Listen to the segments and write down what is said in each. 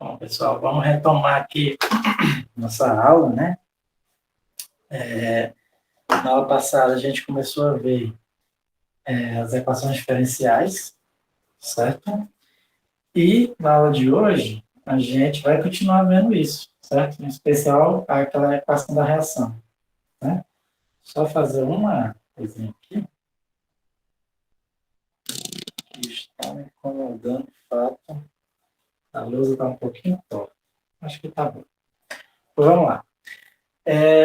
Bom, pessoal, vamos retomar aqui nossa aula, né? Na aula passada a gente começou a ver as equações diferenciais, certo? E na aula de hoje a gente vai continuar vendo isso, certo? Em especial aquela equação da reação, né? Só fazer uma coisinha aqui que está me incomodando, de fato. A luz está um pouquinho torta. Acho que está bom. Então, vamos lá.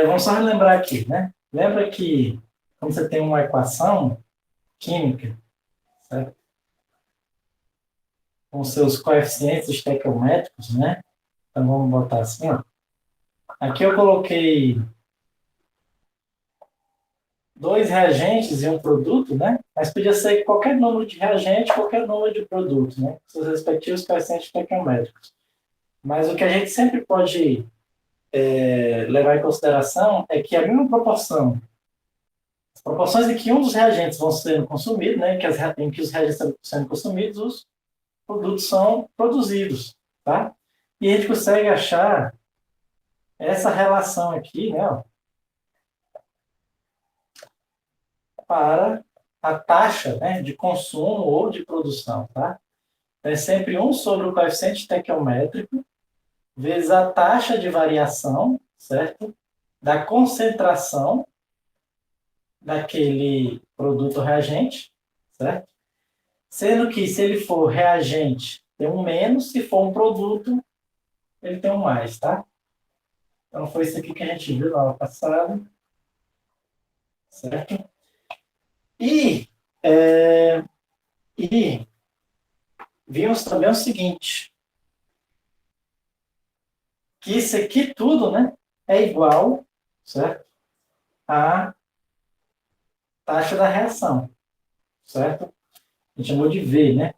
Vamos só relembrar aqui, né? Lembra que quando você tem uma equação química, certo? Com seus coeficientes estequiométricos, né? Então vamos botar assim, ó. Aqui eu coloquei dois reagentes e um produto, né? Mas podia ser qualquer número de reagente, qualquer número de produto, né? Com seus respectivos coeficientes estequiométricos. Mas o que a gente sempre pode levar em consideração é que a mesma proporção, as proporções em que um dos reagentes vão sendo consumidos, né? Em que os reagentes estão sendo consumidos, os produtos são produzidos, tá? E a gente consegue achar essa relação aqui, né, ó, para a taxa, né, de consumo ou de produção, tá? É sempre 1 sobre o coeficiente estequiométrico vezes a taxa de variação, certo? Da concentração daquele produto reagente, certo? Sendo que se ele for reagente, tem um menos, se for um produto, ele tem um mais, tá? Então foi isso aqui que a gente viu na aula passada, certo? E, e vimos também o seguinte, que isso aqui tudo, né, é igual, certo, à taxa da reação, certo? A gente chamou de V, né?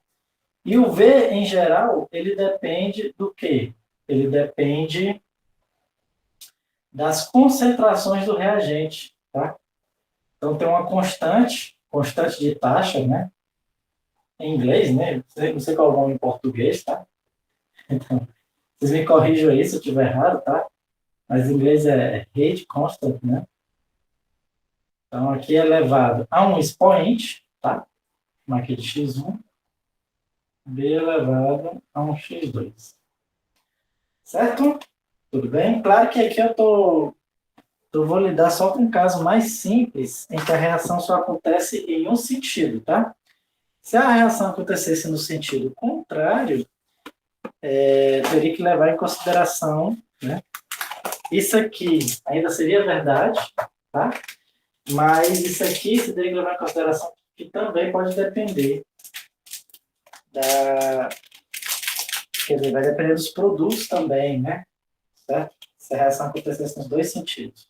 E o V, em geral, ele depende do quê? Ele depende das concentrações do reagente, tá? Então tem uma constante de taxa, né? Em inglês, né? Não sei qual é o nome em português, tá? Então, vocês me corrijam aí se eu estiver errado, tá? Mas em inglês é rate constant, né? Então, aqui é elevado a um expoente, tá? Aqui de x1, b elevado a um x2. Certo? Tudo bem? Claro que aqui eu vou lidar só com um caso mais simples, em que a reação só acontece em um sentido, tá? Se a reação acontecesse no sentido contrário, teria que levar em consideração, né? Isso aqui ainda seria verdade, tá? Mas isso aqui você teria que levar em consideração que também pode depender quer dizer, vai depender dos produtos também, né? Certo? Se a reação acontecesse nos dois sentidos.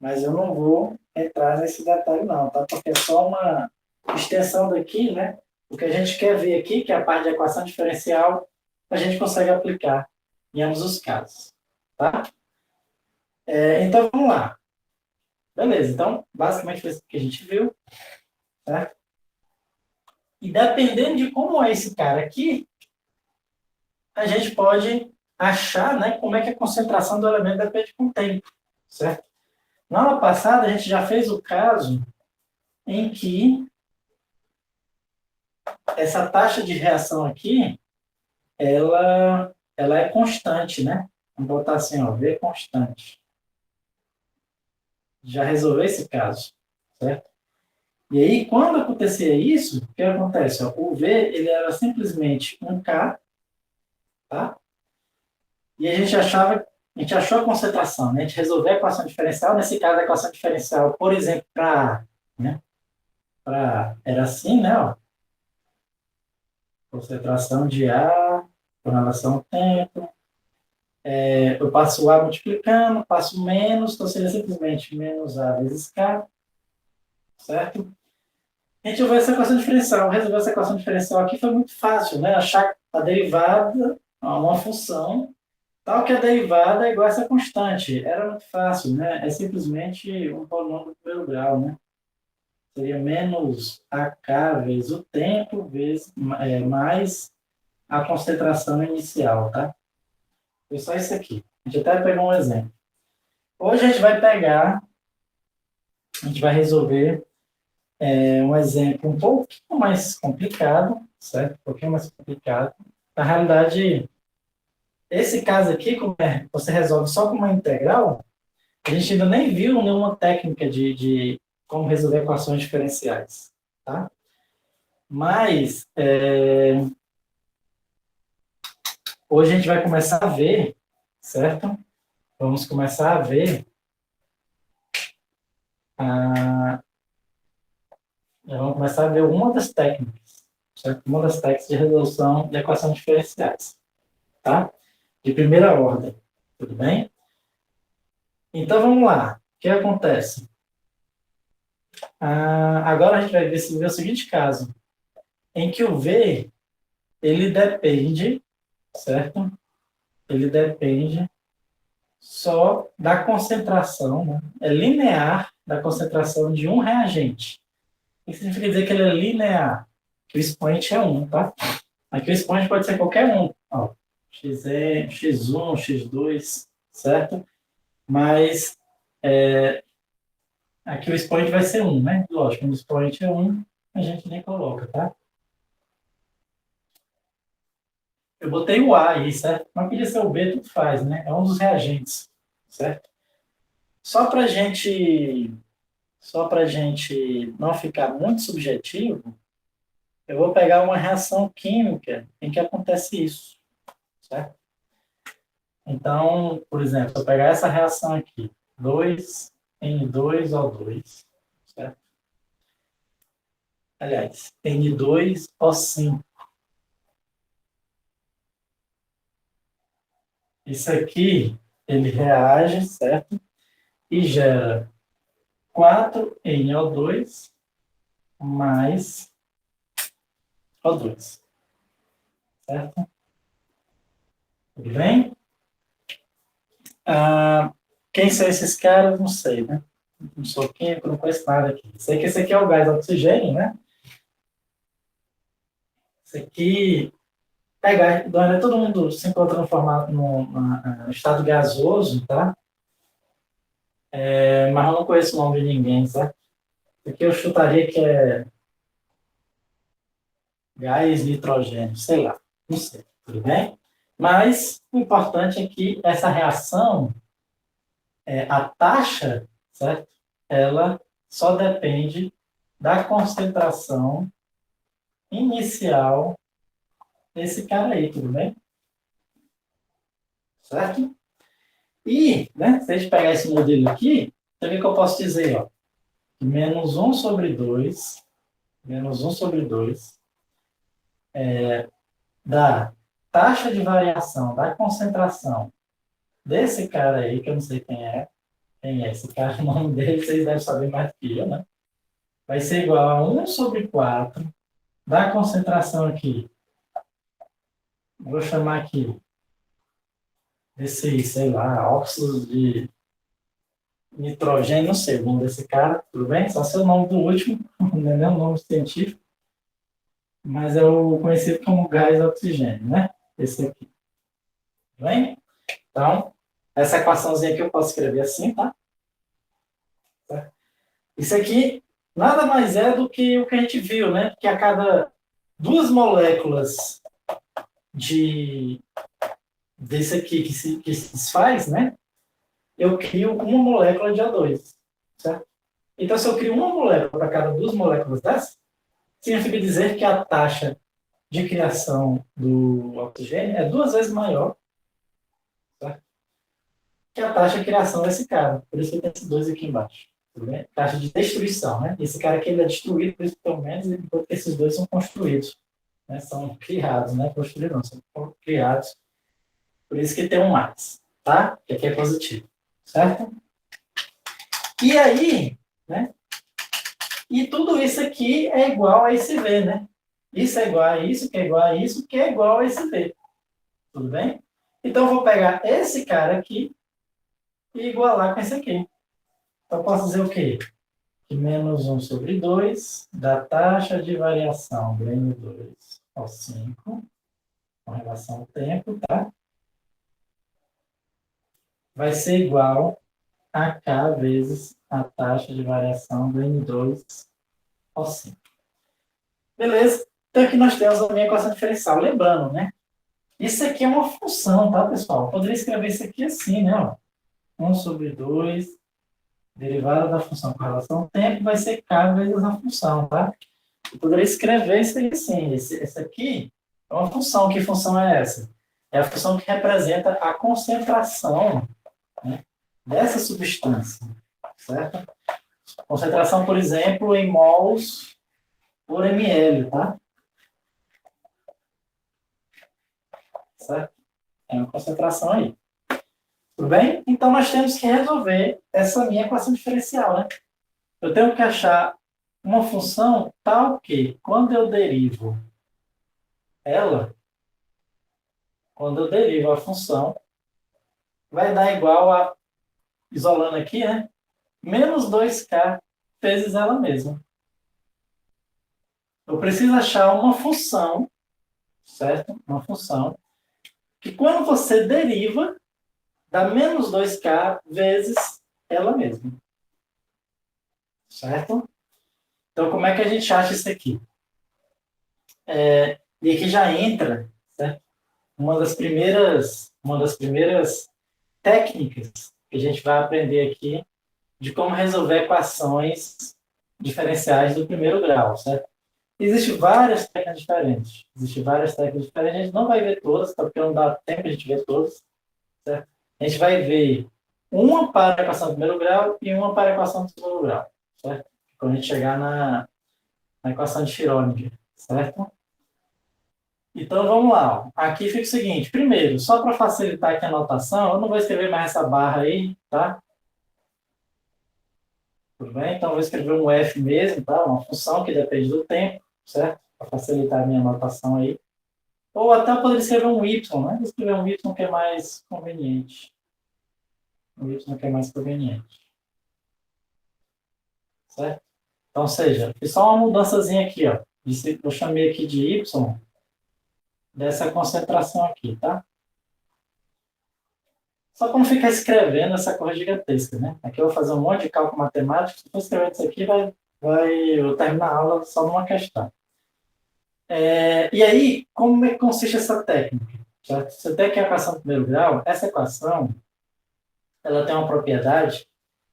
Mas eu não vou entrar nesse detalhe não, tá? Porque é só uma extensão daqui, né? O que a gente quer ver aqui, que é a parte de equação diferencial, a gente consegue aplicar em ambos os casos, tá? Então, vamos lá. Beleza, então, basicamente foi isso que a gente viu, certo? E dependendo de como é esse cara aqui, a gente pode achar, né, como é que a concentração do elemento depende com o tempo, certo? Na aula passada, a gente já fez o caso em que essa taxa de reação aqui, ela é constante, né? Vamos botar assim, ó, V constante. Já resolveu esse caso, certo? E aí, quando acontecia isso, o que acontece? Ó, o V, ele era simplesmente um K, tá? E a gente achou a concentração, né? A gente resolveu a equação diferencial, nesse caso, a equação diferencial, por exemplo, para A, né? Era assim, né? Ó, concentração de A com relação ao tempo. Eu passo A multiplicando, passo menos, então seria simplesmente menos A vezes K, certo? A gente resolveu essa equação diferencial. Resolver essa equação diferencial aqui foi muito fácil, né? Achar a derivada a uma função tal que a derivada é igual a essa constante. Era muito fácil, né? É simplesmente um polinômio do primeiro grau, né? Seria menos AK vezes o tempo, vezes, mais a concentração inicial, tá? Foi só isso aqui. A gente até pegou um exemplo. Hoje a gente vai pegar, a gente vai resolver um exemplo um pouquinho mais complicado, certo? Um pouquinho mais complicado. Na realidade, esse caso aqui, como você resolve só com uma integral, a gente ainda nem viu nenhuma técnica de como resolver equações diferenciais, tá? Mas, hoje a gente vai começar a ver, certo? Vamos começar a ver, vamos começar a ver uma das técnicas, certo? Uma das técnicas de resolução de equações diferenciais, tá? De primeira ordem, tudo bem? Então, vamos lá. O que acontece? Agora a gente vai ver o seguinte caso, em que o V, ele depende, certo? Ele depende só da concentração, né? É linear da concentração de um reagente. O que significa dizer que ele é linear? Que o expoente é 1, tá? Aqui o expoente pode ser qualquer um. Ó, X1, X2, certo? Mas aqui o expoente vai ser 1, né? Lógico, quando o expoente é 1, a gente nem coloca, tá? Eu botei o A aí, certo? Mas podia ser o B, tudo faz, né? É um dos reagentes, certo? Só para gente não ficar muito subjetivo, eu vou pegar uma reação química em que acontece isso, certo? Então, por exemplo, se eu pegar essa reação aqui, 2N2O2, certo? Aliás, N2O5. Isso aqui, ele reage, certo? E gera 4NO2 mais O2, certo? Tudo bem? Quem são esses caras? Não sei, né? Não sou químico, não conheço nada aqui. Sei que esse aqui é o gás oxigênio, né? Esse aqui é gás, todo mundo se encontra no estado gasoso, tá? Mas eu não conheço o nome de ninguém, certo? Aqui eu chutaria que é gás nitrogênio, sei lá, não sei, tudo bem? Mas o importante é que essa reação, a taxa, certo? Ela só depende da concentração inicial desse cara aí, tudo bem? Certo? E, né, se a gente pegar esse modelo aqui, então o que eu posso dizer? Ó? Menos 1 sobre 2, menos 1 sobre 2, da taxa de variação da concentração desse cara aí, que eu não sei quem é esse cara, o nome dele vocês devem saber mais do que eu, né? Vai ser igual a 1 sobre 4 da concentração aqui. Vou chamar aqui desse, sei lá, óxido de nitrogênio, não sei o nome desse cara, tudo bem? Só sei o nome do último, não é nem o nome científico, mas é o conhecido como gás oxigênio, né? Esse aqui, tudo bem? Então, essa equaçãozinha aqui eu posso escrever assim, tá? Isso aqui nada mais é do que o que a gente viu, né? Que a cada duas moléculas desse aqui que se desfaz, né? Eu crio uma molécula de O2, certo? Então, se eu crio uma molécula para cada duas moléculas dessas, significa dizer que a taxa de criação do oxigênio é duas vezes maior, certo? Que a taxa de criação desse cara. Por isso que tem esses dois aqui embaixo. Tudo bem? Taxa de destruição, né? Esse cara aqui ele é destruído, por isso pelo menos, enquanto que esses dois são construídos. Né? São criados, né? Construídos não, são criados. Por isso que tem um mais, tá? Que aqui é positivo, certo? E aí, né? E tudo isso aqui é igual a esse V, né? Isso é igual a isso, que é igual a isso, que é igual a esse V. Tudo bem? Então, eu vou pegar esse cara aqui e igualar com esse aqui. Então, eu posso dizer o quê? Que menos 1 sobre 2 da taxa de variação do N2 ao 5, com relação ao tempo, tá? vai ser igual a K vezes a taxa de variação do N2 ao 5. Beleza? Então aqui nós temos a minha equação diferencial. Lembrando, né? Isso aqui é uma função, tá, pessoal? Eu poderia escrever isso aqui assim, né? Ó. 1 sobre 2, derivada da função com relação ao tempo, vai ser K vezes a função, tá? Eu poderia escrever isso aqui assim. Esse aqui é uma função. Que função é essa? É a função que representa a concentração, né, dessa substância, certo? Concentração, por exemplo, em mols por ml, tá? Certo? É uma concentração aí. Tudo bem? Então, nós temos que resolver essa minha equação diferencial, né? Eu tenho que achar uma função tal que, ela, quando eu derivo a função, vai dar igual a, isolando aqui, né? Menos 2k vezes ela mesma. Eu preciso achar uma função, certo? Uma função que, quando você deriva, dá menos 2k vezes ela mesma. Certo? Então, como é que a gente acha isso aqui? E aqui já entra, certo? Uma das primeiras técnicas que a gente vai aprender aqui de como resolver equações diferenciais do primeiro grau, certo? Existem várias técnicas diferentes. A gente não vai ver todas, tá? Porque não dá tempo de a gente ver todas, certo? A gente vai ver uma para a equação do primeiro grau e uma para a equação do segundo grau, certo? Quando a gente chegar na equação de Schrödinger, certo? Então, vamos lá. Aqui fica o seguinte. Primeiro, só para facilitar aqui a anotação, eu não vou escrever mais essa barra aí, tá? Tudo bem? Então, eu vou escrever um F mesmo, tá? Uma função que depende do tempo, certo? Para facilitar a minha anotação aí. Ou até eu poderia escrever um Y, né? Vou escrever um Y que é mais conveniente. Um Y que é mais conveniente. Certo? Então, ou seja, fiz só uma mudançazinha aqui, ó. Eu chamei aqui de Y dessa concentração aqui, tá? Só para não ficar escrevendo essa coisa gigantesca, né? Aqui eu vou fazer um monte de cálculo matemático. Se for escrever isso aqui, eu terminar a aula só numa questão. E aí, como é que consiste essa técnica? Certo? Você tem aqui a equação do primeiro grau. Essa equação, ela tem uma propriedade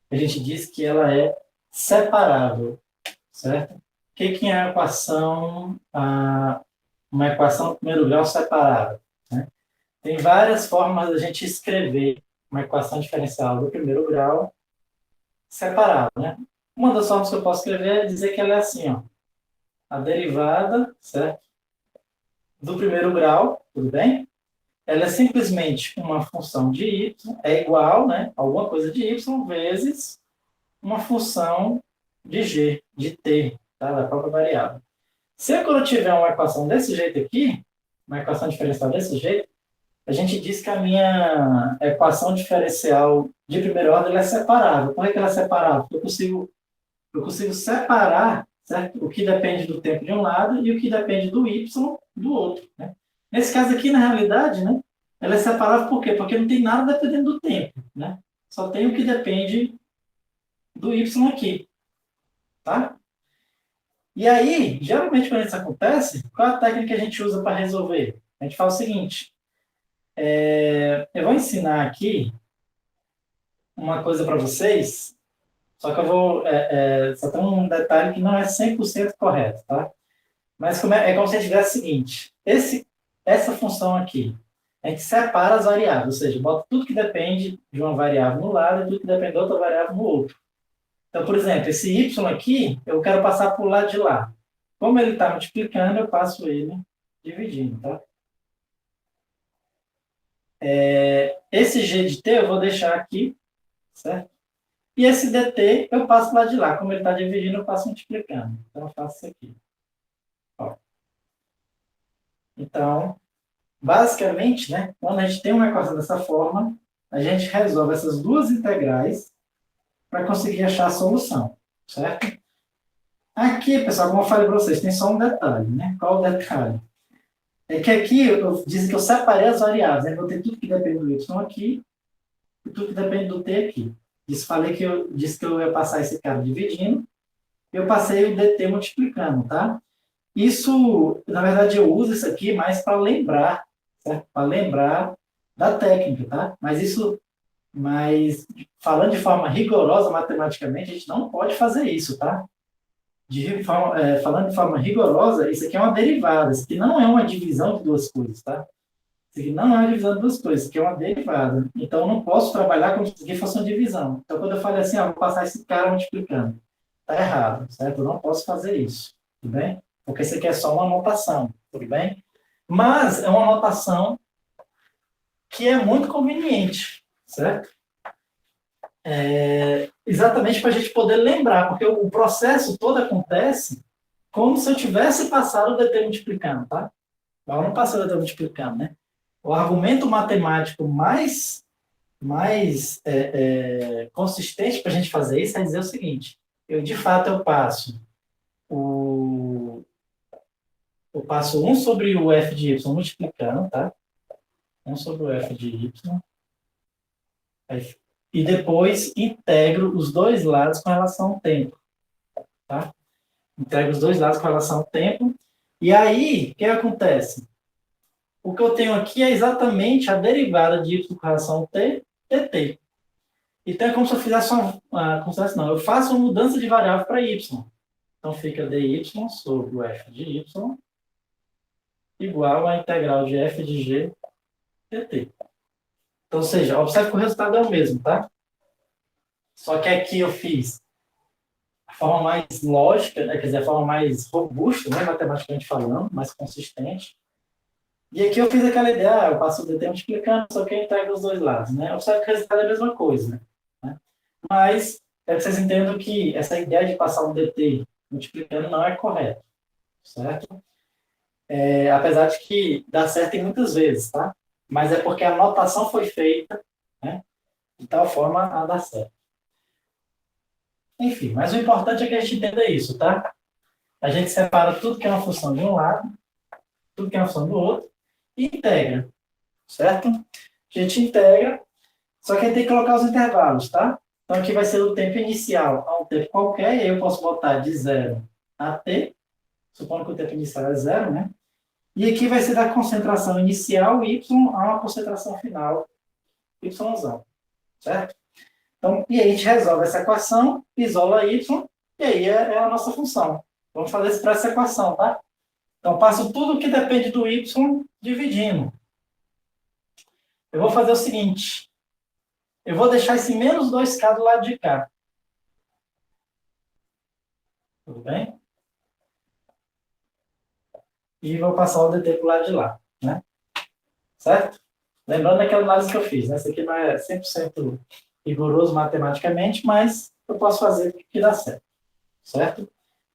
que a gente diz que ela é separável, certo? O que é uma equação do primeiro grau separável? Né? Tem várias formas da gente escrever uma equação diferencial do primeiro grau separada, né? Uma das formas que eu posso escrever é dizer que ela é assim, ó. A derivada, certo? Do primeiro grau, tudo bem? Ela é simplesmente uma função de y, é igual, né? Alguma coisa de y vezes uma função de g, de t, tá? Da própria variável. Se eu tiver uma equação desse jeito aqui, uma equação diferencial desse jeito, a gente diz que a minha equação diferencial de primeira ordem é separável. Por que ela é separável? Porque eu consigo separar, certo? O que depende do tempo de um lado e o que depende do y do outro. Né? Nesse caso aqui, na realidade, né, ela é separável por quê? Porque não tem nada dependendo do tempo. Né? Só tem o que depende do y aqui. Tá? E aí, geralmente, quando isso acontece, qual é a técnica que a gente usa para resolver? A gente fala o seguinte. Eu vou ensinar aqui uma coisa para vocês, só que eu vou. Só tem um detalhe que não é 100% correto, tá? Mas é como se a gente tivesse o seguinte: essa função aqui, a gente separa as variáveis, ou seja, bota tudo que depende de uma variável no lado e tudo que depende de outra variável no outro. Então, por exemplo, esse y aqui, eu quero passar para o lado de lá. Como ele está multiplicando, eu passo ele dividindo, tá? Esse g de t eu vou deixar aqui, certo? E esse dt eu passo para o lado de lá. Como ele está dividindo, eu passo multiplicando. Então, eu faço isso aqui. Ó. Então, basicamente, né, quando a gente tem uma equação dessa forma, a gente resolve essas duas integrais para conseguir achar a solução, certo? Aqui, pessoal, como eu falei para vocês, tem só um detalhe, né? Qual o detalhe? É que aqui eu disse que eu separei as variáveis, né? Vou ter tudo que depende do y aqui e tudo que depende do t aqui. Disse que eu ia passar esse cara dividindo, eu passei o dt multiplicando, tá? Isso, na verdade, eu uso isso aqui mais para lembrar, certo? Para lembrar da técnica, tá? Mas falando de forma rigorosa matematicamente, a gente não pode fazer isso, tá? Falando de forma rigorosa, isso aqui é uma derivada, isso aqui não é uma divisão de duas coisas, tá? Isso aqui não é uma divisão de duas coisas, isso aqui é uma derivada. Então, eu não posso trabalhar como se isso aqui fosse uma divisão. Então, quando eu falei assim, ó, vou passar esse cara multiplicando, tá errado, certo? Eu não posso fazer isso, tudo bem? Porque isso aqui é só uma anotação, tudo bem? Mas é uma anotação que é muito conveniente, certo? Exatamente para a gente poder lembrar, porque o processo todo acontece como se eu tivesse passado o dt multiplicando, tá? Eu não passei o dt multiplicando, né? O argumento matemático mais consistente para a gente fazer isso é dizer o seguinte: de fato, eu passo eu passo 1 sobre o f de y multiplicando, tá? 1 sobre o f de y. E depois integro os dois lados com relação ao tempo, tá? Integro os dois lados com relação ao tempo. E aí, o que acontece? O que eu tenho aqui é exatamente a derivada de y com relação ao t, dt. Então, é como se eu fizesse eu faço uma mudança de variável para y. Então, fica dy sobre o f de y igual à integral de f de g dt. Então, ou seja, observe que o resultado é o mesmo, tá? Só que aqui eu fiz a forma mais lógica, né? Quer dizer, a forma mais robusta, né? Matematicamente falando, mais consistente. E aqui eu fiz aquela ideia, eu passo o dt multiplicando, só que eu integro os dois lados, né? Observe que o resultado é a mesma coisa, né? Mas quero que vocês entendam que essa ideia de passar o dt multiplicando não é correta, certo? Apesar de que dá certo em muitas vezes, tá? Mas é porque a anotação foi feita, né? De tal forma a dar certo. Enfim, mas o importante é que a gente entenda isso, tá? A gente separa tudo que é uma função de um lado, tudo que é uma função do outro, e integra, certo? A gente integra, só que aí tem que colocar os intervalos, tá? Então aqui vai ser o tempo inicial a um tempo qualquer, e aí eu posso botar de 0 a t, supondo que o tempo inicial é 0, né? E aqui vai ser da concentração inicial y a uma concentração final y, certo? Então, e aí a gente resolve essa equação, isola y, e aí é a nossa função. Vamos fazer isso para essa equação, tá? Então, passo tudo que depende do y dividindo. Eu vou fazer o seguinte. Eu vou deixar esse menos 2k do lado de cá. Tudo bem? E vou passar o dt para o lado de lá, né? Certo? Lembrando daquela análise que eu fiz, né? Isso aqui não é 100% rigoroso matematicamente, mas eu posso fazer o que dá certo. Certo?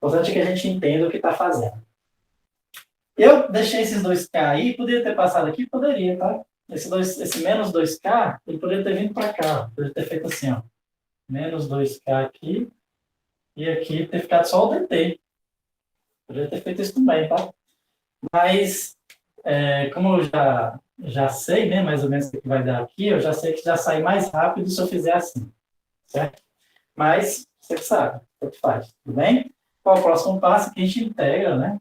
O importante é que a gente entenda o que está fazendo. Eu deixei esses 2k aí, poderia ter passado aqui? Poderia, tá? Esse menos 2k, ele poderia ter vindo para cá. Poderia ter feito assim, ó. Menos 2k aqui, e aqui ter ficado só o dt. Poderia ter feito isso também, tá? Mas, como eu já sei, né, mais ou menos o que vai dar aqui, eu já sei que já sai mais rápido se eu fizer assim, certo? Mas, você sabe, o que faz, tudo bem? Qual é o próximo passo? Que a gente integra, né?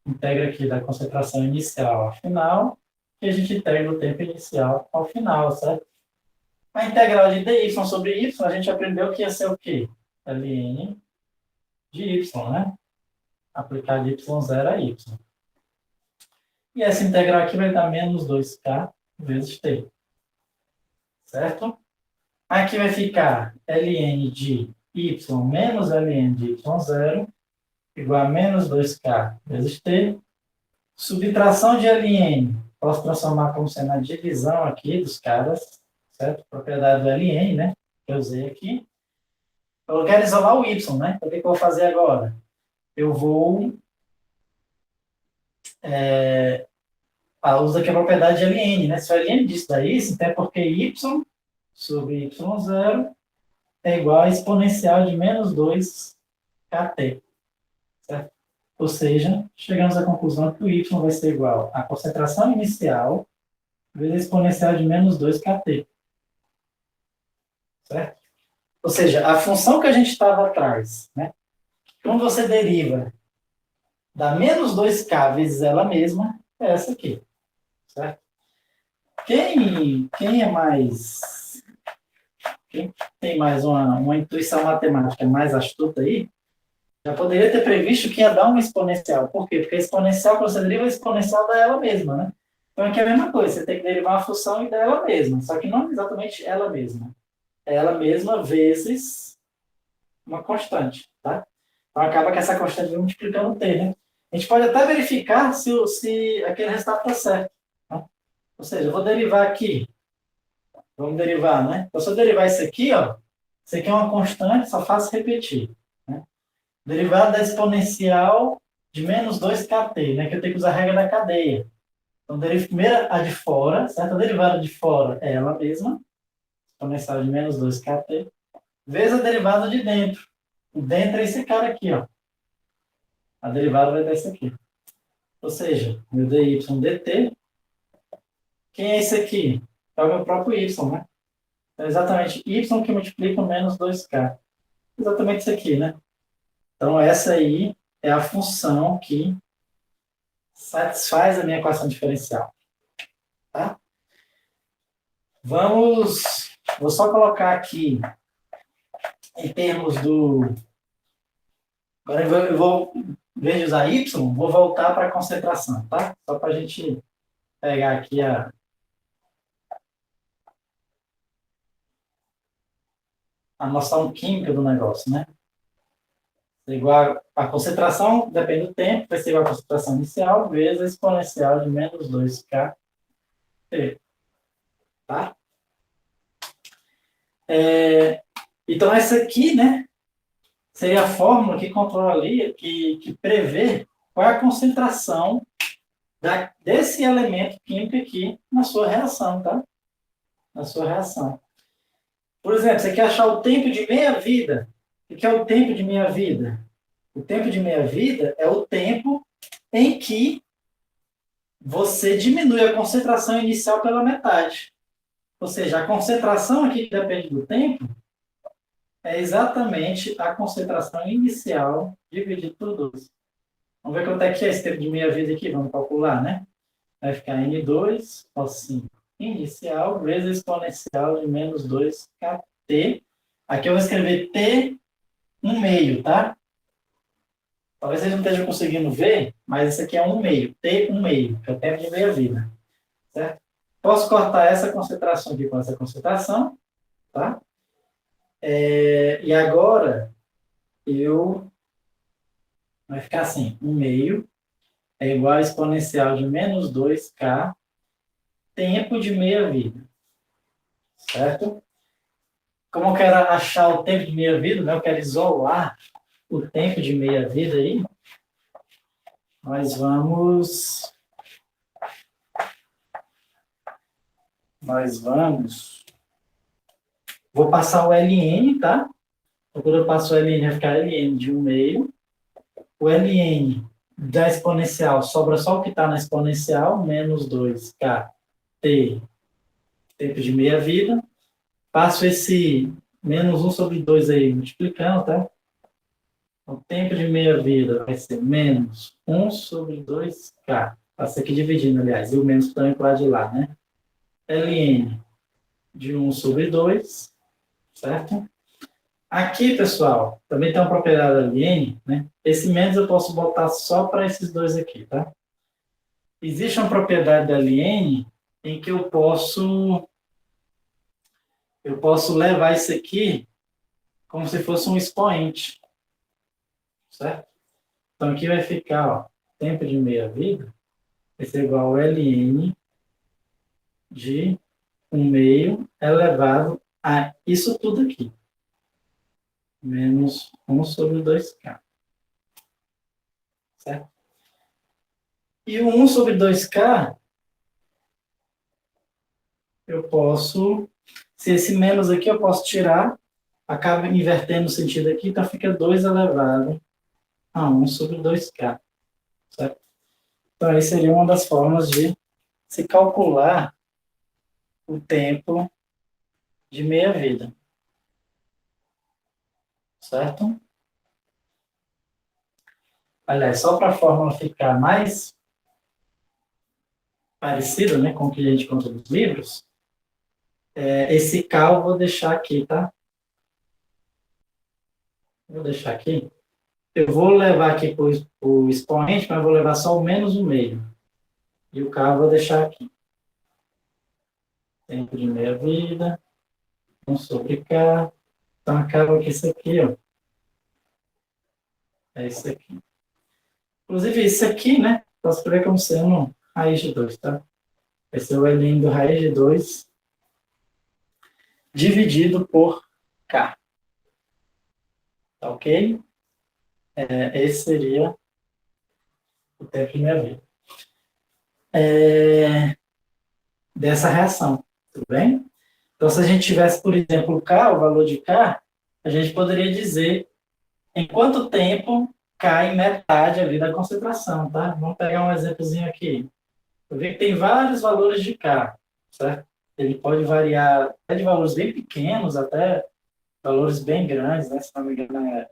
Integra aqui da concentração inicial ao final, e a gente integra o tempo inicial ao final, certo? A integral de dy sobre y, a gente aprendeu que ia ser o quê? ln de y, né? Aplicar de y0 a y. E essa integral aqui vai dar menos 2k vezes t. Certo? Aqui vai ficar ln de y menos ln de y0 igual a menos 2k vezes t. Subtração de ln, posso transformar como sendo a divisão aqui dos caras, certo? Propriedade do ln, né? Que eu usei aqui. Eu quero isolar o y, né? Então, o que eu vou fazer agora? Eu vou uso aqui a propriedade de ln, né? Se o ln disso daí, então é porque y sobre y0 é igual a exponencial de menos 2kt, certo? Ou seja, chegamos à conclusão que o y vai ser igual à concentração inicial vezes a exponencial de menos 2kt. certo? Ou seja, a função que a gente estava atrás, né? Quando você deriva da menos 2k vezes ela mesma, é essa aqui, certo? Quem é mais... Quem tem mais uma intuição matemática mais astuta aí, já poderia ter previsto que ia dar uma exponencial. Por quê? Porque a exponencial, quando você deriva, a exponencial dá ela mesma, né? Então aqui é a mesma coisa, você tem que derivar uma função e dar ela mesma, só que não exatamente ela mesma. É ela mesma vezes uma constante, tá? Então acaba que essa constante vai multiplicando o t, né? A gente pode até verificar se aquele resultado está certo. Tá? Ou seja, eu vou derivar aqui. Vamos derivar, né? Então, se eu derivar isso aqui, ó, isso aqui é uma constante, só faço repetir. Né? Derivada da exponencial de menos 2kt, né? Que eu tenho que usar a regra da cadeia. Então, derivo primeiro a de fora, certo? A derivada de fora é ela mesma, exponencial de menos 2kt, vezes a derivada de dentro. O dentro é esse cara aqui, ó. A derivada vai dar isso aqui. Ou seja, meu dy dt, quem é esse aqui? É o meu próprio y, né? Então, exatamente y que multiplica menos 2k. Exatamente isso aqui, né? Então, essa aí é a função que satisfaz a minha equação diferencial. Tá? Vou só colocar aqui em termos do... Agora eu vou, em vez de usar y, vou voltar para a concentração, tá? Só para a gente pegar aqui a noção química do negócio, né? Igual a concentração, depende do tempo, vai ser igual a concentração inicial vezes a exponencial de menos 2k, tá? Então, essa aqui, né, seria a fórmula que controla ali, que prevê qual é a concentração desse elemento químico aqui na sua reação, tá? Na sua reação. Por exemplo, você quer achar o tempo de meia-vida. O que é o tempo de meia-vida? O tempo de meia-vida é o tempo em que você diminui a concentração inicial pela metade. Ou seja, a concentração aqui que depende do tempo é exatamente a concentração inicial dividido por 2. Vamos ver quanto é que é esse tempo de meia-vida aqui. Vamos calcular, né? Vai ficar N2, ó 5, inicial, vezes a exponencial de menos 2kt. Aqui eu vou escrever T 1 meio, tá? Talvez vocês não estejam conseguindo ver, mas isso aqui é 1 meio. T 1 meio, que é o tempo de meia-vida. Certo? Posso cortar essa concentração aqui com essa concentração, tá? E agora, vai ficar assim, 1 meio é igual a exponencial de menos 2k, tempo de meia-vida. Certo? Como eu quero achar o tempo de meia-vida, né? Eu quero isolar o tempo de meia-vida aí, nós vamos... Vou passar o ln, tá? Então, quando eu passo o ln, vai ficar ln de 1 meio. O ln da exponencial, sobra só o que está na exponencial, menos 2kt, tempo de meia-vida. Passo esse menos 1 sobre 2 aí, multiplicando, tá? O tempo de meia-vida vai ser menos 1 sobre 2k. Passa aqui dividindo, aliás, e o menos também para de lá, né? ln de 1 sobre 2, certo? Aqui, pessoal, também tem uma propriedade ln, né? Esse menos eu posso botar só para esses dois aqui, tá? Existe uma propriedade da ln em que eu posso levar isso aqui como se fosse um expoente, certo? Então, aqui vai ficar, ó, tempo de meia-vida vai ser igual a ln de 1 meio elevado a isso tudo aqui. Menos 1 sobre 2k. Certo? E o 1 sobre 2k, eu posso... Se esse menos aqui eu posso tirar, acaba invertendo o sentido aqui, então fica 2 elevado a 1 sobre 2k. Certo? Então, aí seria uma das formas de se calcular o tempo de meia-vida. certo? Aliás, só para a fórmula ficar mais parecida, né, com o que a gente conta dos livros, esse K eu vou deixar aqui, tá? Vou deixar aqui. Eu vou levar aqui para o expoente, mas vou levar só o menos o meio. E o K eu vou deixar aqui. Tempo de meia-vida, 1 sobre K. Então, acaba que isso aqui, ó. É isso aqui. Inclusive, isso aqui, né? Posso escrever como sendo raiz de 2, tá? Vai ser o L do raiz de 2 dividido por K. Tá ok? Esse seria o tempo de minha vida. Dessa reação, tudo bem? Então, se a gente tivesse, por exemplo, K, o valor de K, a gente poderia dizer em quanto tempo cai metade ali da concentração, tá? Vamos pegar um exemplozinho aqui. Eu vi que tem vários valores de K, certo? Ele pode variar até de valores bem pequenos até valores bem grandes, né? Se não me engano, é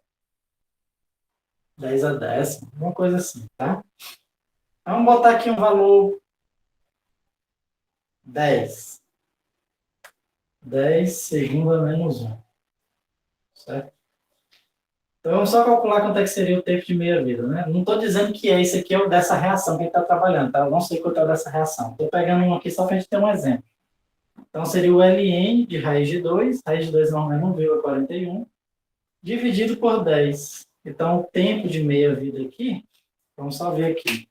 10 a 10, alguma coisa assim, tá? Vamos botar aqui um valor 10. 10 segundo a menos 1, certo? Então, vamos só calcular quanto é que seria o tempo de meia-vida, né? Não estou dizendo que esse aqui é o dessa reação que a gente está trabalhando, tá? Eu não sei quanto é o dessa reação. Estou pegando um aqui só para a gente ter um exemplo. Então, seria o Ln de raiz de 2 normalmente é 1,41, dividido por 10. Então, o tempo de meia-vida aqui, vamos só ver aqui.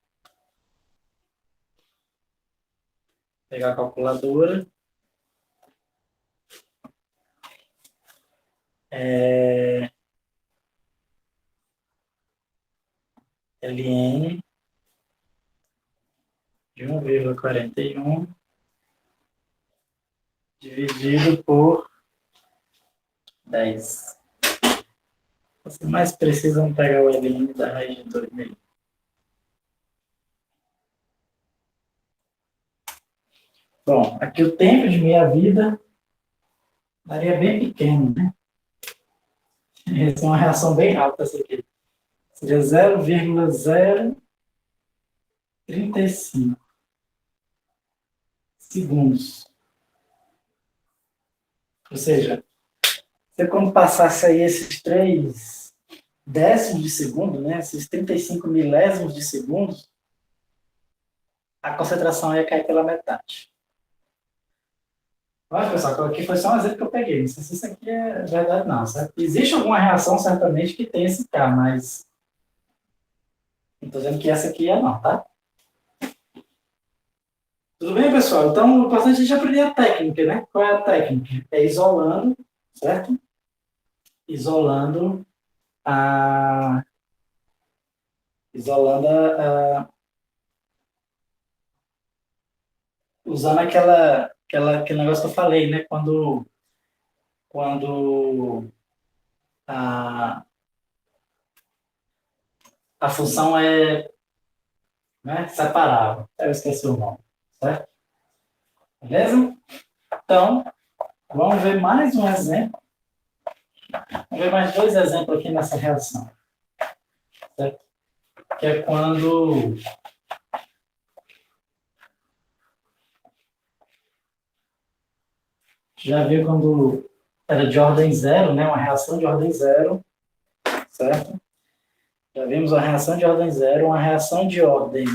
Vou pegar a calculadora. Ln de 1,41 dividido por 10. Vocês mais precisam pegar o Ln da raiz de 2 mesmo. Bom, aqui o tempo de meia-vida daria bem pequeno, né? Essa é uma reação bem rápida, essa aqui. Seria 0,035 segundos. Ou seja, você quando passasse aí esses 3 décimos de segundo, né? Esses 35 milésimos de segundos, a concentração ia cair pela metade. Olha, pessoal, aqui foi só um exemplo que eu peguei. Não sei se isso aqui é verdade, não. Certo? Existe alguma reação, certamente, que tem esse K, mas não estou dizendo que essa aqui é não, tá? Tudo bem, pessoal? Então, o importante é a gente aprender a técnica, né? Qual é a técnica? É isolando, certo? Isolando a... Isolando usando aquele negócio que eu falei, né? Quando a, a função é, né, separável. Eu esqueci o nome, certo? Beleza? Então, vamos ver mais um exemplo. Vamos ver mais 2 exemplos aqui nessa reação. Certo? Que é quando já viu quando era de ordem zero, né? Uma reação de ordem zero, certo? Já vimos uma reação de ordem zero, uma reação de ordem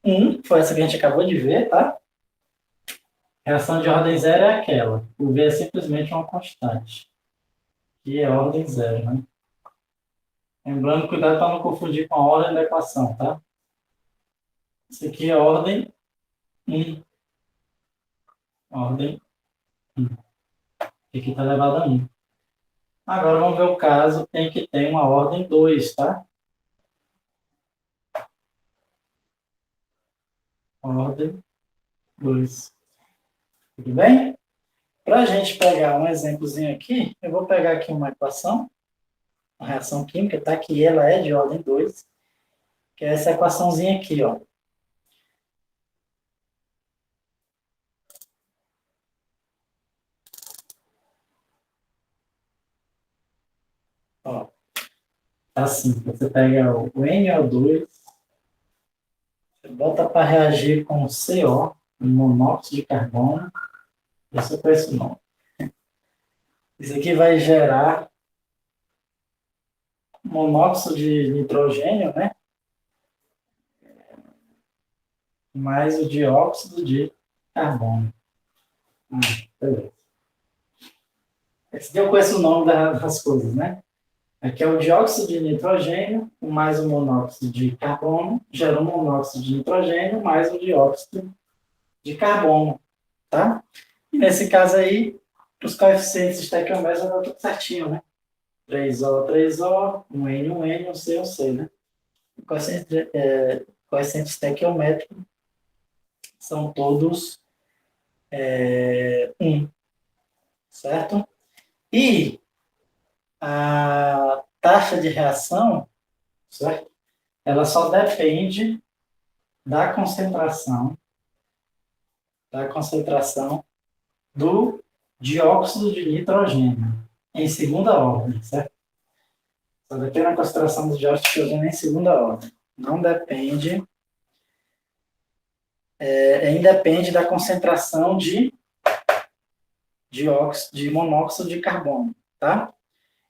1, foi essa que a gente acabou de ver, tá? Reação de ordem zero é aquela. O V é simplesmente uma constante, que é ordem zero, né? Lembrando, cuidado para não confundir com a ordem da equação, tá? Isso aqui é ordem 1. Ordem 1. Aqui está elevado a 1. Agora vamos ver o caso em que tem uma ordem 2, tá? Ordem 2. Tudo bem? Para a gente pegar um exemplozinho aqui, eu vou pegar aqui uma equação, uma reação química, tá? Que ela é de ordem 2, que é essa equaçãozinha aqui, ó. Assim, você pega o NO2, você bota para reagir com o CO, o monóxido de carbono, esse é esse nome. Isso aqui vai gerar monóxido de nitrogênio, né? Mais o dióxido de carbono. Beleza. Esse aqui eu conheço o nome das coisas, né? Aqui é o dióxido de nitrogênio mais o monóxido de carbono, gera um monóxido de nitrogênio mais o dióxido de carbono, tá? E nesse caso aí, os coeficientes estequiométricos dão tudo certinho, né? 3O, 3O, 1N, 1N, 1C, 1C, né? O coeficiente estequiométrico são todos 1, certo? E a taxa de reação, certo? Ela só depende da concentração do dióxido de nitrogênio em segunda ordem, certo? Só depende da concentração do dióxido de nitrogênio em segunda ordem. Não depende, independe da concentração de monóxido de carbono, tá?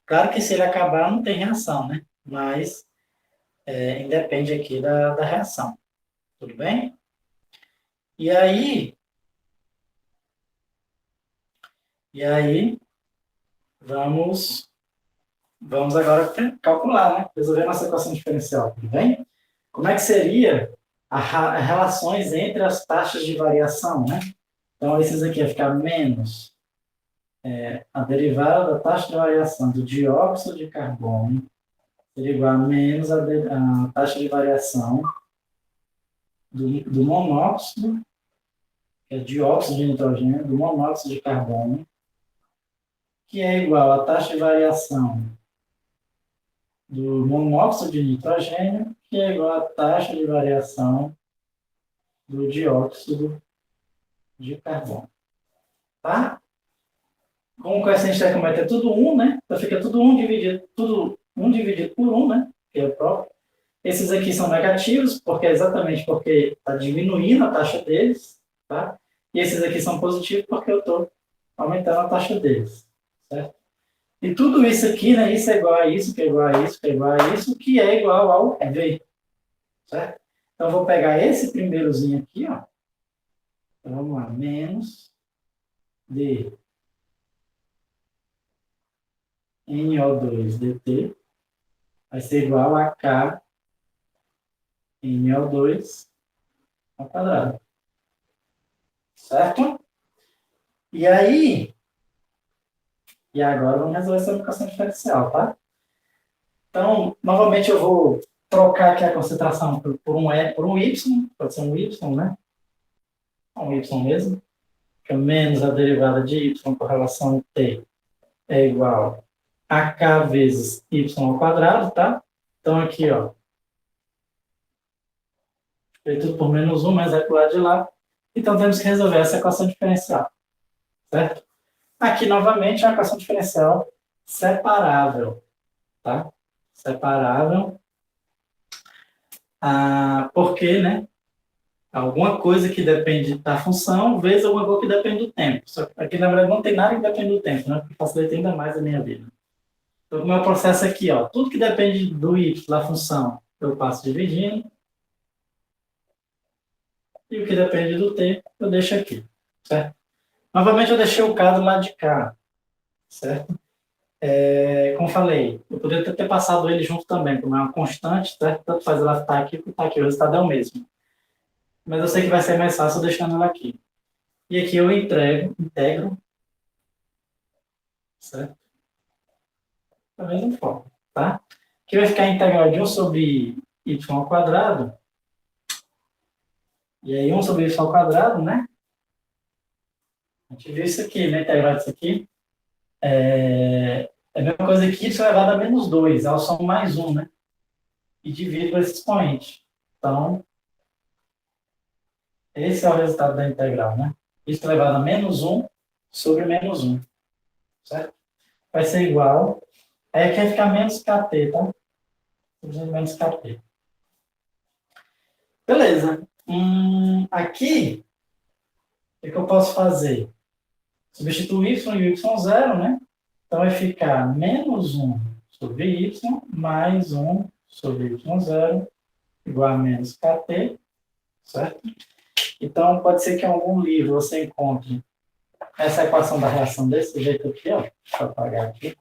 Claro que se ele acabar não tem reação, né? Mas independe aqui da reação. Tudo bem? E aí, vamos agora calcular, né? Resolver nossa equação diferencial, tudo bem? Como é que seria as relações entre as taxas de variação, né? Então, esses aqui vai ficar menos a derivada da taxa de variação do dióxido de carbono seria igual a menos a taxa de variação do monóxido, que é dióxido de nitrogênio, do monóxido de carbono, que é igual à taxa de variação do monóxido de nitrogênio, que é igual à taxa de variação do dióxido de carbono. Tá? Como o coeficiente estequiométrico é tudo 1, né? Então fica tudo 1 dividido por 1, né? Que é o próprio. Esses aqui são negativos, exatamente porque está diminuindo a taxa deles, tá? E esses aqui são positivos porque eu estou aumentando a taxa deles, certo? E tudo isso aqui, né? Isso é igual a isso, que é igual a isso, que é igual a isso, que é igual ao V, certo? Então, eu vou pegar esse primeirozinho aqui, ó. Então, vamos lá, menos D NO2 dt vai ser igual a K NO2 ao quadrado. Certo? E aí, agora vamos resolver essa equação diferencial, tá? Então, novamente eu vou trocar aqui a concentração por um Y, pode ser um Y, né? Um Y mesmo, que é menos a derivada de Y por relação a T é igual a K vezes Y ao quadrado, tá? Então aqui, ó, feito por menos 1, mas é pro lado de lá. Então temos que resolver essa equação diferencial, certo? Aqui, novamente, é uma equação diferencial separável, tá? Separável, porque, né? Alguma coisa que depende da função, vezes alguma coisa que depende do tempo. Só que aqui, na verdade, não tem nada que depende do tempo, né? Porque facilita ainda mais a minha vida. Então, o meu processo aqui, ó, tudo que depende do y, da função, eu passo dividindo. E o que depende do t, eu deixo aqui, certo? Novamente, eu deixei o k do lado de cá, certo? Como falei, eu poderia ter passado ele junto também, como é uma constante, certo? Tanto faz ela estar aqui, estar aqui, o resultado é o mesmo. Mas eu sei que vai ser mais fácil deixando ela aqui. E aqui eu integro, certo? Da mesma forma, tá? Aqui vai ficar a integral de 1 sobre y ao quadrado. E aí 1 sobre y ao quadrado, né? A gente viu isso aqui, né? Integral disso aqui. É a mesma coisa que y elevado a menos 2, elas são mais 1, né? E divido por esse expoente. Então, esse é o resultado da integral, né? y elevado a menos 1 sobre menos 1, certo? Vai ser igual. Aí aqui vai ficar menos kt, tá? simplesmente menos KT. Beleza. Aqui, o que eu posso fazer? Substituir y e y0, né? Então, vai ficar menos 1 sobre y mais 1 sobre y0 igual a menos KT, certo? Então, pode ser que em algum livro você encontre essa equação da reação desse jeito aqui, ó. Deixa eu apagar aqui.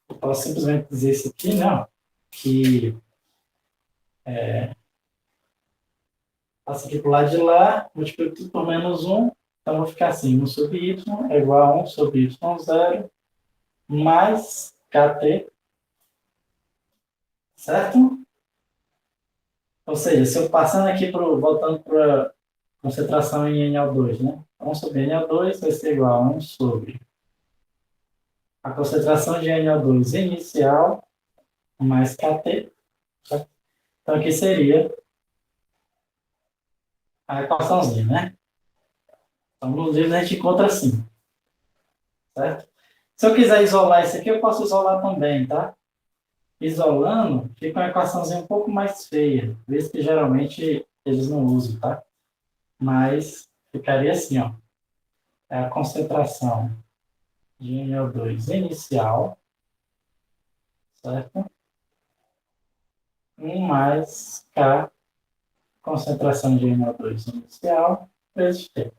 Eu posso simplesmente dizer isso aqui, né? Que passa aqui para o lado de lá, multiplico tudo por menos 1. Então, vai ficar assim, 1 sobre y é igual a 1 sobre y0 mais KT, certo? Ou seja, se eu passando aqui, voltando para a concentração em NO2, né? 1 sobre NO2 vai ser igual a 1 sobre a concentração de NO2 inicial mais KT. Certo? Então, aqui seria a equaçãozinha, né? Então, nos livros a gente encontra assim, certo? Se eu quiser isolar isso aqui, eu posso isolar também, tá? Isolando, fica uma equaçãozinha um pouco mais feia, visto que geralmente eles não usam, tá? Mas ficaria assim, ó. É a concentração de NO2 inicial, certo? 1 mais K, concentração de NO2 inicial, vezes T.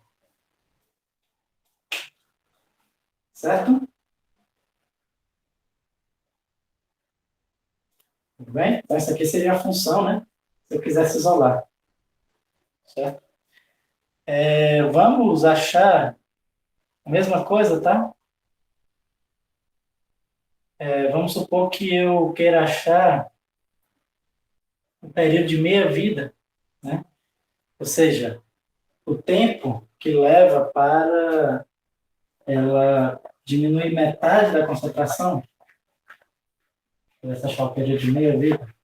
Certo? Tudo bem? Então, essa aqui seria a função, né? Se eu quisesse isolar. Certo? Vamos achar a mesma coisa, tá? Vamos supor que eu queira achar o período de meia-vida, né? Ou seja, o tempo que leva para ela diminuir metade da concentração. Vamos achar o período de meia-vida.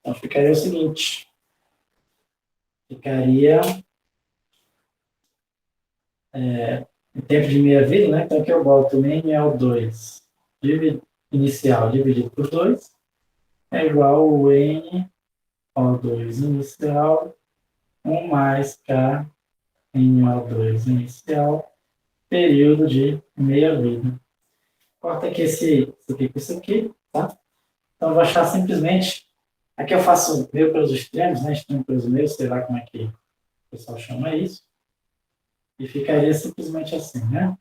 Então, ficaria o seguinte. Ficaria o tempo de meia-vida, né? Então, aqui eu boto NO2 inicial dividido por 2 é igual ao NO2 inicial 1 mais K NO2 inicial período de meia-vida. Corta aqui esse aqui com isso aqui, tá? Então, eu vou achar simplesmente... Aqui eu faço meio pelos extremos, né? Extremo pelos meios, sei lá como é que o pessoal chama isso. E ficaria simplesmente assim, né?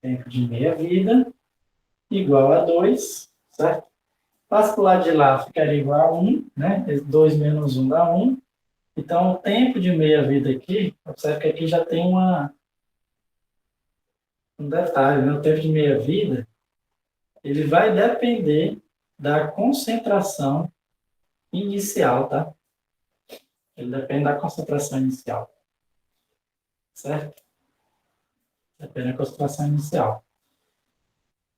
Tempo de meia-vida igual a 2, certo? Passo para o lado de lá, ficaria igual a 1, né? 2 menos 1 dá 1. Então, o tempo de meia-vida aqui, observe que aqui já tem um detalhe, né? O tempo de meia-vida, ele vai depender da concentração inicial, tá? Ele depende da concentração inicial. Certo? Depende da concentração inicial.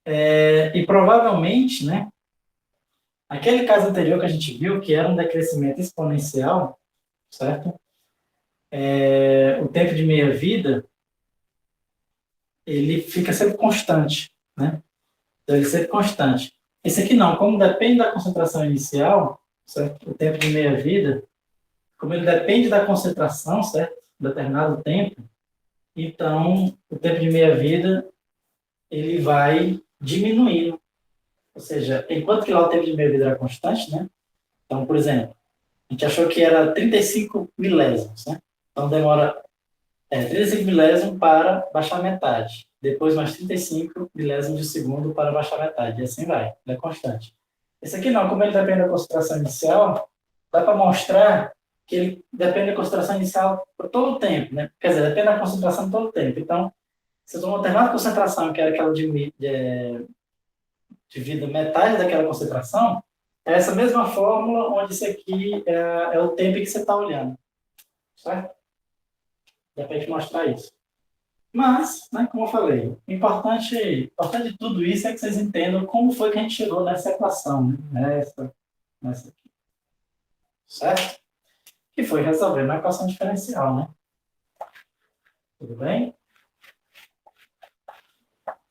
E provavelmente, né? Aquele caso anterior que a gente viu, que era um decrescimento exponencial, certo? O tempo de meia-vida, ele fica sempre constante, né? Então, ele é sempre constante. Esse aqui não, como depende da concentração inicial, certo? O tempo de meia-vida, como ele depende da concentração, certo? Determinado tempo, então, o tempo de meia-vida, ele vai diminuindo. Ou seja, enquanto que lá o tempo de meia-vida era constante, né? Então, por exemplo, a gente achou que era 35 milésimos, né? Então, demora 35 milésimos para baixar metade. Depois, mais 35 milésimos de segundo para baixar metade. E assim vai, ele é constante. Esse aqui não, como ele depende da concentração inicial, dá para mostrar que ele depende da concentração inicial por todo o tempo, né? Quer dizer, depende da concentração todo o tempo. Então, se eu tomar uma determinada concentração, que era aquela de vida metade daquela concentração, é essa mesma fórmula onde isso aqui é o tempo que você está olhando. Certo? Dá para a gente mostrar isso. Mas, né, como eu falei, o importante de tudo isso é que vocês entendam como foi que a gente chegou nessa equação, né? Nessa aqui, certo? Que foi resolver uma equação diferencial, né? Tudo bem?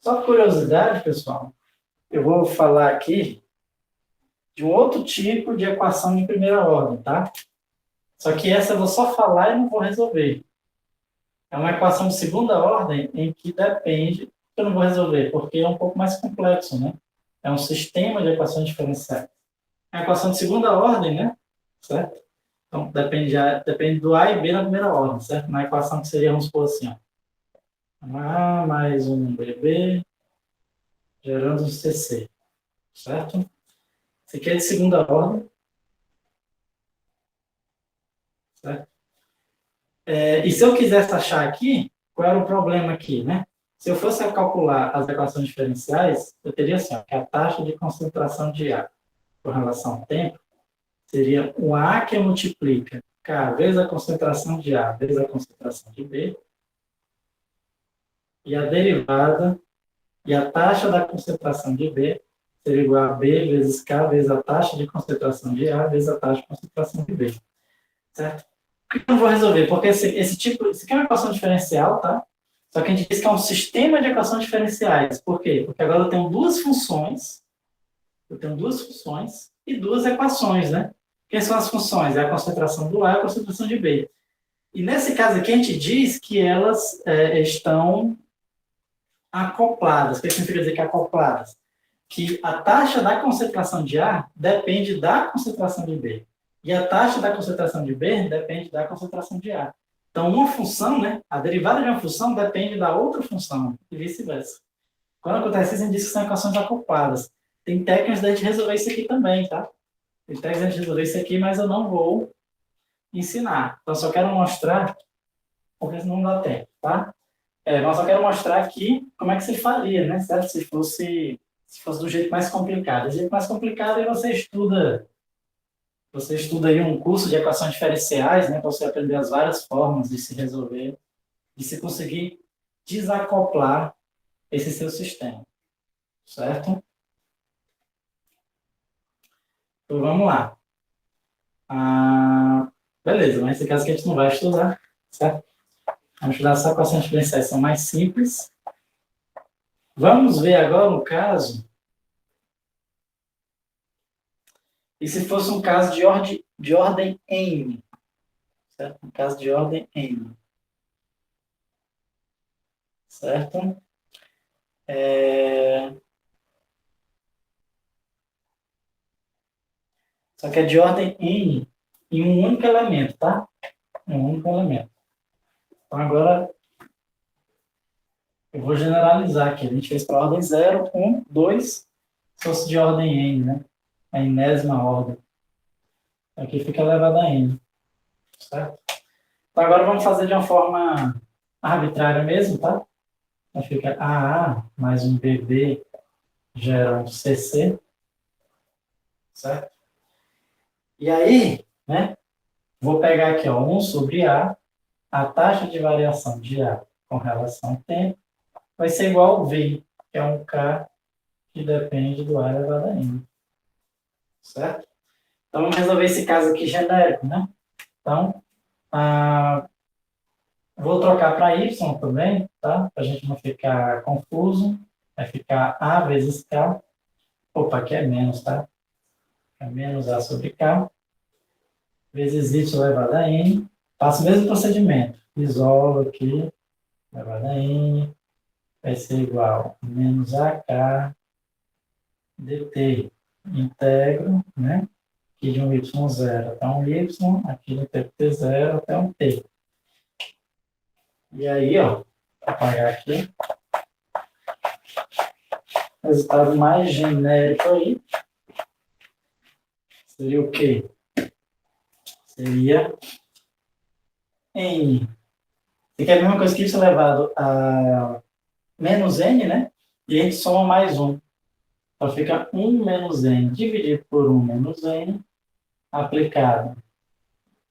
Só por curiosidade, pessoal, eu vou falar aqui de um outro tipo de equação de primeira ordem, tá? Só que essa eu vou só falar e não vou resolver. É uma equação de segunda ordem em que depende, eu não vou resolver, porque é um pouco mais complexo, né? É um sistema de equações diferenciais. É uma equação de segunda ordem, né? Certo? Então, depende do A e B na primeira ordem, certo? Na equação que seria, vamos supor assim, ó. A mais um BB gerando um CC, certo? Isso aqui é de segunda ordem, certo? E se eu quisesse achar aqui, qual era o problema aqui, né? Se eu fosse calcular as equações diferenciais, eu teria assim, ó, que a taxa de concentração de A com relação ao tempo seria o A que multiplica K vezes a concentração de A vezes a concentração de B, e a derivada e a taxa da concentração de B seria igual a B vezes K vezes a taxa de concentração de A vezes a taxa de concentração de B. Certo? Por que eu não vou resolver? Porque isso aqui é uma equação diferencial, tá? Só que a gente diz que é um sistema de equações diferenciais. Por quê? Porque agora eu tenho duas funções e duas equações, né? Quem são as funções? É a concentração do A e a concentração de B. E nesse caso aqui a gente diz que elas estão acopladas. O que significa dizer que acopladas? Que a taxa da concentração de A depende da concentração de B. E a taxa da concentração de B depende da concentração de A. Então, uma função, né, a derivada de uma função depende da outra função, e vice-versa. Quando acontece isso, a gente diz que são equações acopladas. Tem técnicas da gente resolver isso aqui também, tá? Tem técnicas da gente resolver isso aqui, mas eu não vou ensinar. Então, só quero mostrar, porque senão não dá tempo, tá? Mas só quero mostrar aqui como é que se faria, né? Certo? Se fosse do jeito mais complicado. Do jeito mais complicado aí você estuda aí um curso de equações diferenciais, né? Para você aprender as várias formas de se resolver, de se conseguir desacoplar esse seu sistema, certo? Então vamos lá. Beleza, mas nesse caso aqui a gente não vai estudar, certo? Vamos estudar só equações diferenciais, são mais simples. Vamos ver agora um caso. E se fosse um caso de ordem n, certo? Um caso de ordem n, certo? Só que é de ordem n em um único elemento, tá? Um único elemento. Então, agora, eu vou generalizar aqui. A gente fez para a ordem 0, 1, 2, se fosse de ordem n, né? A enésima ordem. Aqui fica elevado a n, certo? Então, agora vamos fazer de uma forma arbitrária mesmo, tá? Então, fica AA mais um BB gera um CC, certo? E aí, né? Vou pegar aqui, ó, 1 sobre a taxa de variação de A com relação ao tempo vai ser igual ao V, que é um K que depende do A elevado a N, certo? Então, vamos resolver esse caso aqui genérico, né? Então, vou trocar para Y também, tá? Para a gente não ficar confuso. Vai ficar A vezes K. Opa, aqui é menos, tá? É menos A sobre K. Vezes Y elevado a N. Faço o mesmo procedimento. Isolo aqui, elevado a N. Vai ser igual a menos AK dt. Integro, né? Aqui de um y0 até um y, aqui no tempo t0 até um t. E aí, ó, vou apagar aqui. O resultado mais genérico aí seria o quê? Seria n. Isso aqui é a mesma coisa que isso elevado a menos n, né? E a gente soma mais 1. Então fica 1 menos n dividido por 1 menos n aplicado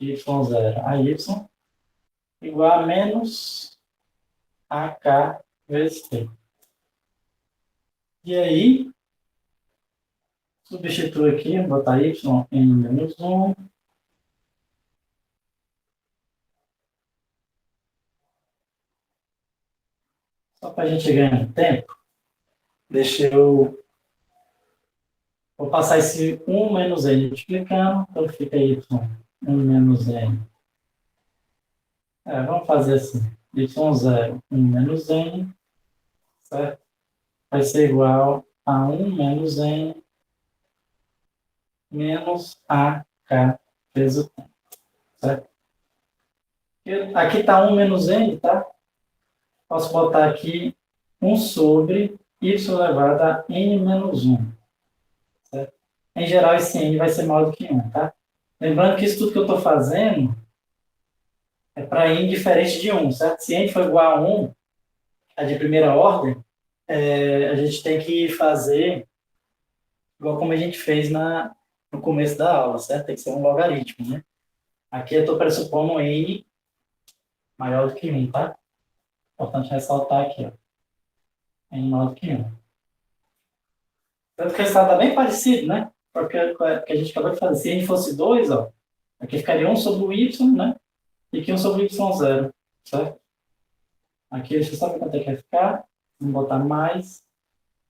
y0 a y igual a menos AK vezes T. E aí, substituo aqui, vou botar y em menos 1. Só para a gente ganhar tempo, deixa eu... Vou passar esse 1 menos n multiplicando, então fica y 1 menos n. Vamos fazer assim, y0, 1 menos n, certo? Vai ser igual a 1 menos n menos AK vezes o tempo, certo? Aqui está 1 menos n, tá? Posso botar aqui 1 sobre y elevado a n menos 1. Certo? Em geral, esse n vai ser maior do que 1, tá? Lembrando que isso tudo que eu estou fazendo é para n diferente de 1, certo? Se n for igual a 1, a de primeira ordem, a gente tem que fazer igual como a gente fez no começo da aula, certo? Tem que ser um logaritmo, né? Aqui eu estou pressupondo n maior do que 1, tá? Importante ressaltar aqui, ó. N maior do que 1. Tanto que o resultado está bem parecido, né? Porque a gente acabou de fazer. Se n fosse 2, ó, aqui ficaria 1 sobre o y, né? E aqui 1 sobre o y0, certo? Aqui, deixa eu só ver quanto é que vai ficar. Vamos botar mais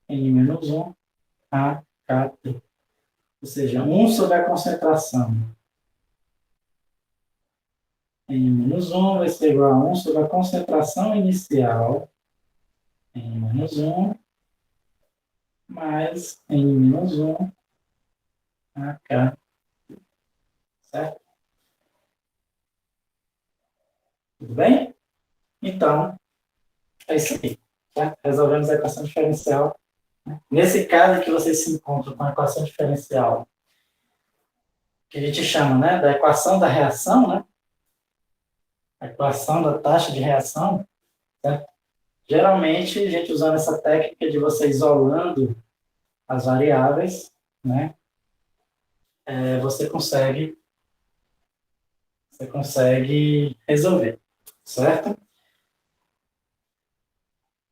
n menos 1 AKT. Ou seja, 1 sobre a concentração n menos 1 vai ser igual a 1 sobre a concentração inicial n menos 1 mais n menos 1 AK. Certo? Tudo bem? Então, é isso aí. Tá? Resolvemos a equação diferencial. Nesse caso que vocês se encontram com a equação diferencial, que a gente chama, né, da equação da reação, né? A equação da taxa de reação, certo? Geralmente, a gente usando essa técnica de você isolando as variáveis, né? Você consegue resolver, certo?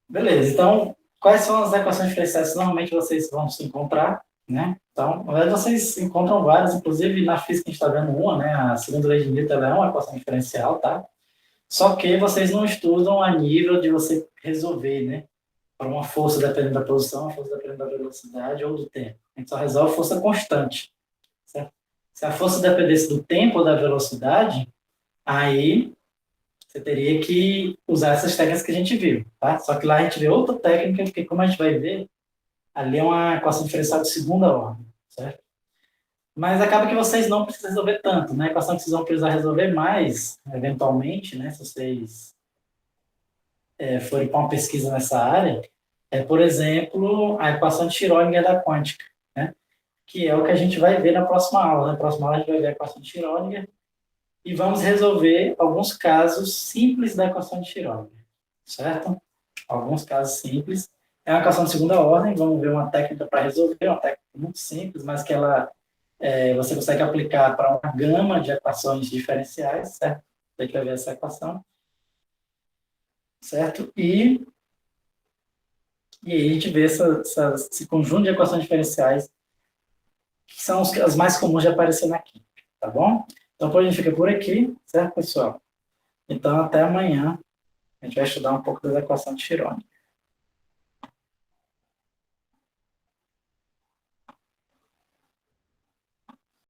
Beleza, então, quais são as equações diferenciais que normalmente vocês vão se encontrar, né? Então, na verdade, vocês encontram várias, inclusive na física a gente está vendo uma, né? A segunda lei de Newton é uma equação diferencial, tá? Só que vocês não estudam a nível de você resolver, né? Para uma força dependendo da posição, uma força dependendo da velocidade ou do tempo. A gente só resolve força constante, certo? Se a força dependesse do tempo ou da velocidade, aí você teria que usar essas técnicas que a gente viu, tá? Só que lá a gente vê outra técnica, porque como a gente vai ver, ali é uma equação diferencial de segunda ordem, certo? Mas acaba que vocês não precisam resolver tanto, né? A equação que vocês vão precisar resolver mais, eventualmente, né? Se vocês forem para uma pesquisa nessa área, por exemplo, a equação de Schrödinger da quântica, né? Que é o que a gente vai ver na próxima aula. Na próxima aula a gente vai ver a equação de Schrödinger e vamos resolver alguns casos simples da equação de Schrödinger, certo? Alguns casos simples. É uma equação de segunda ordem, vamos ver uma técnica para resolver, uma técnica muito simples, mas que ela você consegue aplicar para uma gama de equações diferenciais, certo? A gente vai ver essa equação, certo? E aí a gente vê esse conjunto de equações diferenciais que são as mais comuns de aparecer na química, tá bom? Então, a gente fica por aqui, certo, pessoal? Então, até amanhã. A gente vai estudar um pouco das equações de Schrödinger.